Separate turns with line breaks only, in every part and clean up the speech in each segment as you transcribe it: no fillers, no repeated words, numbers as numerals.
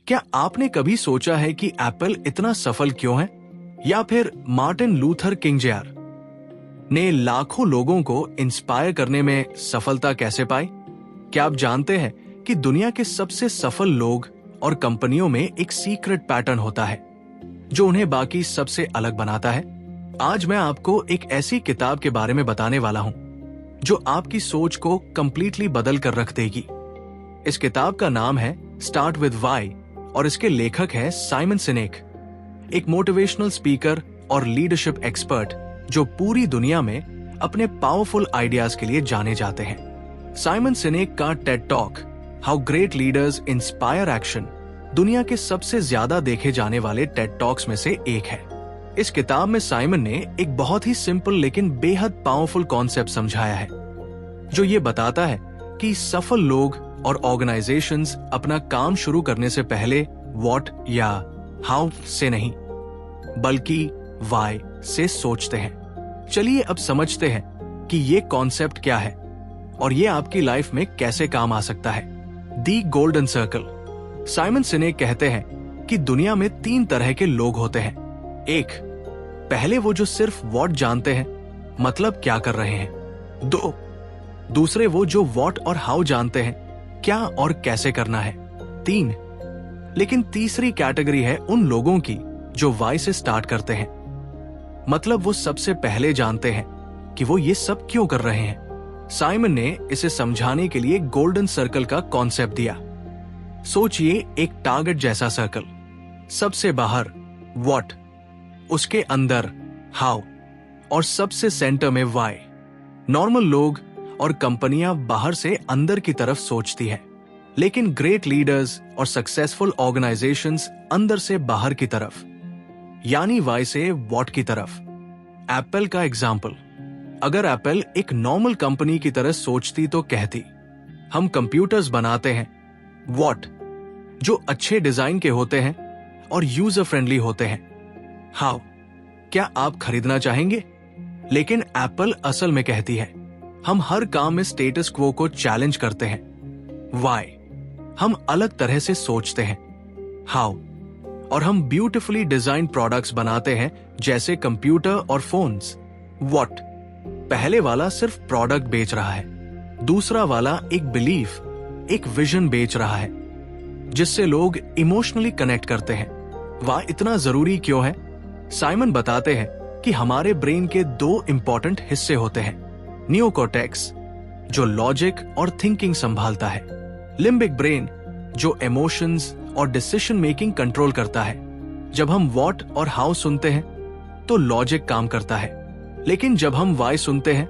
क्या आपने कभी सोचा है कि एप्पल इतना सफल क्यों है? या फिर मार्टिन लूथर किंग जूनियर ने लाखों लोगों को इंस्पायर करने में सफलता कैसे पाई? क्या आप जानते हैं कि दुनिया के सबसे सफल लोग और कंपनियों में एक सीक्रेट पैटर्न होता है जो उन्हें बाकी सबसे अलग बनाता है? आज मैं आपको एक ऐसी किताब के बारे में बताने वाला हूं जो आपकी सोच को कंप्लीटली बदल कर रख देगी। इस किताब का नाम है स्टार्ट विद व्हाई और इसके लेखक है साइमन सिनेक, एक मोटिवेशनल स्पीकर और लीडरशिप एक्सपर्ट जो पूरी दुनिया में अपने पावरफुल आइडियाज के लिए जाने जाते हैं। साइमन सिनेक का Ted talk how great leaders inspire action दुनिया के सबसे ज्यादा देखे जाने वाले टेड टॉक्स में से एक है। इस किताब में साइमन ने एक बहुत ही सिंपल लेकिन बेहद पावरफुल कॉन्सेप्ट समझाया है जो ये बताता है कि सफल लोग और ऑर्गेनाइजेशंस अपना काम शुरू करने से पहले व्हाट या हाउ से नहीं बल्कि व्हाई से सोचते हैं। चलिए अब समझते हैं कि ये कॉन्सेप्ट क्या है और ये आपकी लाइफ में कैसे काम आ सकता है। दी गोल्डन सर्कल। साइमन सिनेक कहते हैं कि दुनिया में 3 तरह के लोग होते हैं। 1, पहले वो जो सिर्फ व्हाट जानते हैं, मतलब क्या कर रहे हैं। 2, दूसरे वो जो व्हाट और हाउ जानते हैं, क्या और कैसे करना है। 3, लेकिन तीसरी कैटेगरी है उन लोगों की जो व्हाई से स्टार्ट करते हैं, मतलब वो सबसे पहले जानते हैं कि वो ये सब क्यों कर रहे हैं। साइमन ने इसे समझाने के लिए गोल्डन सर्कल का कॉन्सेप्ट दिया। सोचिए एक टारगेट जैसा सर्कल, सबसे बाहर व्हाट, उसके अंदर हाउ और सबसे सेंटर में व्हाई। नॉर्मल लोग और कंपनियां बाहर से अंदर की तरफ सोचती हैं, लेकिन ग्रेट लीडर्स और सक्सेसफुल ऑर्गेनाइजेशंस अंदर से बाहर की तरफ, यानी व्हाई से व्हाट की तरफ। एप्पल का एग्जाम्पल, अगर एप्पल एक नॉर्मल कंपनी की तरह सोचती तो कहती हम कंप्यूटर्स बनाते हैं, व्हाट, जो अच्छे डिजाइन के होते हैं और यूजर फ्रेंडली होते हैं। हाउ, क्या आप खरीदना चाहेंगे? लेकिन एप्पल असल में कहती है हम हर काम में स्टेटस क्वो को चैलेंज करते हैं। व्हाई, हम अलग तरह से सोचते हैं। हाउ, और हम ब्यूटीफुली डिजाइन प्रोडक्ट्स बनाते हैं जैसे कंप्यूटर और फोन्स। व्हाट, पहले वाला सिर्फ प्रोडक्ट बेच रहा है, दूसरा वाला एक बिलीफ, एक विजन बेच रहा है जिससे लोग इमोशनली कनेक्ट करते हैं। वाह इतना जरूरी क्यों है? साइमन बताते हैं कि हमारे ब्रेन के 2 इंपॉर्टेंट हिस्से होते हैं। नियोकॉर्टेक्स जो लॉजिक और थिंकिंग संभालता है, लिम्बिक ब्रेन जो इमोशंस और डिसीजन मेकिंग कंट्रोल करता है। जब हम व्हाट और हाउ सुनते हैं तो लॉजिक काम करता है, लेकिन जब हम व्हाई सुनते हैं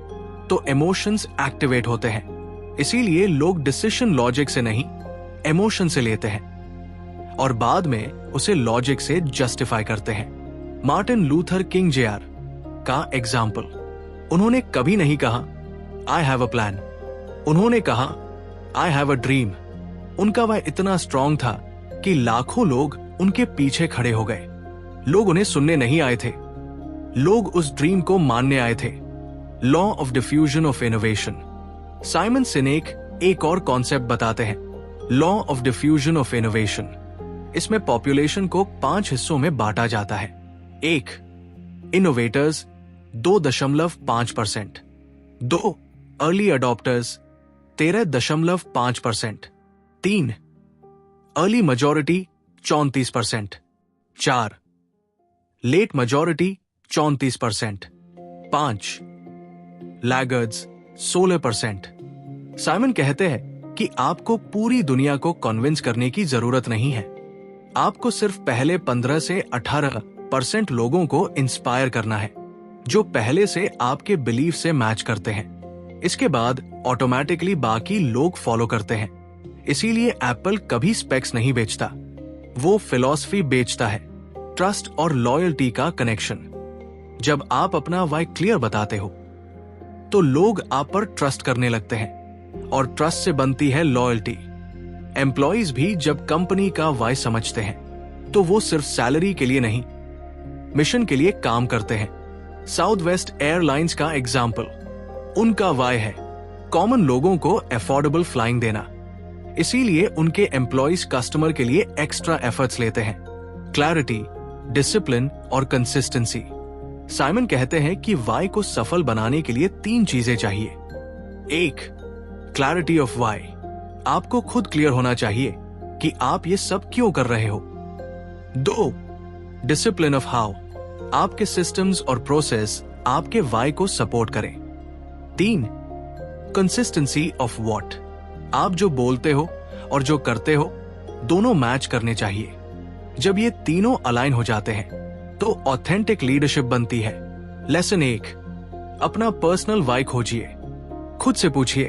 तो इमोशंस एक्टिवेट होते हैं। इसीलिए लोग डिसीजन लॉजिक से नहीं इमोशन से लेते हैं और बाद में उसे लॉजिक से जस्टिफाई करते हैं। मार्टिन लूथर किंग जूनियर का एग्जाम्पल, उन्होंने कभी नहीं कहा आई हैव अ प्लान, उन्होंने कहा आई हैव अ ड्रीम। उनका वह इतना स्ट्रांग था कि लाखों लोग उनके पीछे खड़े हो गए। लोग उन्हें सुनने नहीं आए थे, लोग उस ड्रीम को मानने आए थे। Law of diffusion of innovation. Simon Sinek एक और कॉन्सेप्ट बताते हैं, law of diffusion of innovation. इसमें पॉपुलेशन को 5 हिस्सों में बांटा जाता है। 1, innovators 2.5%, 2, early adopters 13.5%, 3, early majority 34%, 4, late majority 34%, 5, laggards 16%। Simon कहते हैं कि आपको पूरी दुनिया को कन्विंस करने की जरूरत नहीं है, आपको सिर्फ पहले 15 से 18% लोगों को इंस्पायर करना है जो पहले से आपके बिलीफ से मैच करते हैं। इसके बाद ऑटोमेटिकली बाकी लोग फॉलो करते हैं। इसीलिए एप्पल कभी स्पेक्स नहीं बेचता, वो फिलॉसफी बेचता है, ट्रस्ट और लॉयल्टी का कनेक्शन। जब आप अपना वाई क्लियर बताते हो तो लोग आप पर ट्रस्ट करने लगते हैं और ट्रस्ट से बनती है लॉयल्टी। एम्प्लॉइज भी जब कंपनी का वाई समझते हैं तो वो सिर्फ सैलरी के लिए नहीं, मिशन के लिए काम करते हैं। साउथ वेस्ट एयरलाइंस का एग्जाम्पल, उनका वाई है कॉमन लोगों को अफोर्डेबल फ्लाइंग देना। इसीलिए उनके एम्प्लॉइज कस्टमर के लिए एक्स्ट्रा एफर्ट्स लेते हैं। क्लैरिटी, डिसिप्लिन और कंसिस्टेंसी। साइमन कहते हैं कि वाई को सफल बनाने के लिए 3 चीजें चाहिए। 1. Clarity of why. आपको खुद क्लियर होना चाहिए कि आप ये सब क्यों कर रहे हो। 2. Discipline of how. आपके सिस्टम्स और प्रोसेस आपके वाई को सपोर्ट करें। 3. Consistency of what. आप जो बोलते हो और जो करते हो दोनों मैच करने चाहिए। जब ये तीनों अलाइन हो जाते हैं तो ऑथेंटिक लीडरशिप बनती है। लेसन 1, अपना पर्सनल वाई खोजिए। खुद से पूछिए,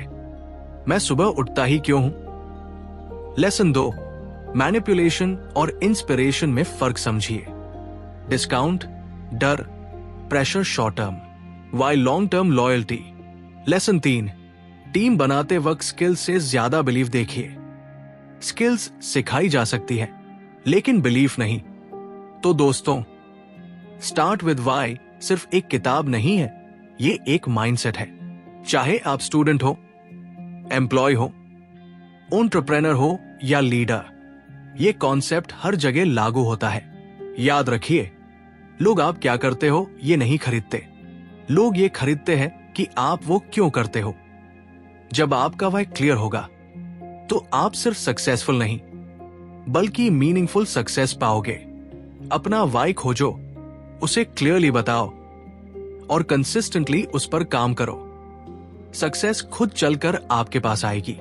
मैं सुबह उठता ही क्यों हूं। लेसन 2, मैनिपुलेशन और इंस्पिरेशन में फर्क समझिए। डिस्काउंट, डर, pressure short term, why long term loyalty. Lesson 3, team बनाते वक्त स्किल्स से ज्यादा बिलीफ देखिए। स्किल्स सिखाई जा सकती है लेकिन बिलीफ नहीं। तो दोस्तों, स्टार्ट विद वाई सिर्फ एक किताब नहीं है, ये एक माइंडसेट है। चाहे आप स्टूडेंट हो, एम्प्लॉय हो, एंटरप्रेन्योर हो या लीडर, ये कॉन्सेप्ट हर जगह लागू होता है। याद रखिए, लोग आप क्या करते हो ये नहीं खरीदते, लोग ये खरीदते हैं कि आप वो क्यों करते हो। जब आपका वाई क्लियर होगा तो आप सिर्फ सक्सेसफुल नहीं बल्कि मीनिंगफुल सक्सेस पाओगे। अपना वाई खोजो, उसे क्लियरली बताओ और कंसिस्टेंटली उस पर काम करो। सक्सेस खुद चलकर आपके पास आएगी।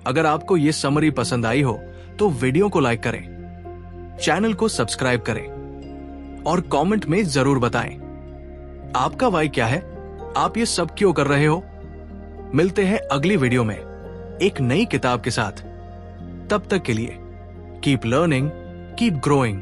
अगर आपको यह समरी पसंद आई हो तो वीडियो को लाइक करें, चैनल को सब्सक्राइब करें और कमेंट में जरूर बताएं आपका वाई क्या है, आप ये सब क्यों कर रहे हो। मिलते हैं अगली वीडियो में एक नई किताब के साथ। तब तक के लिए कीप लर्निंग, कीप ग्रोइंग।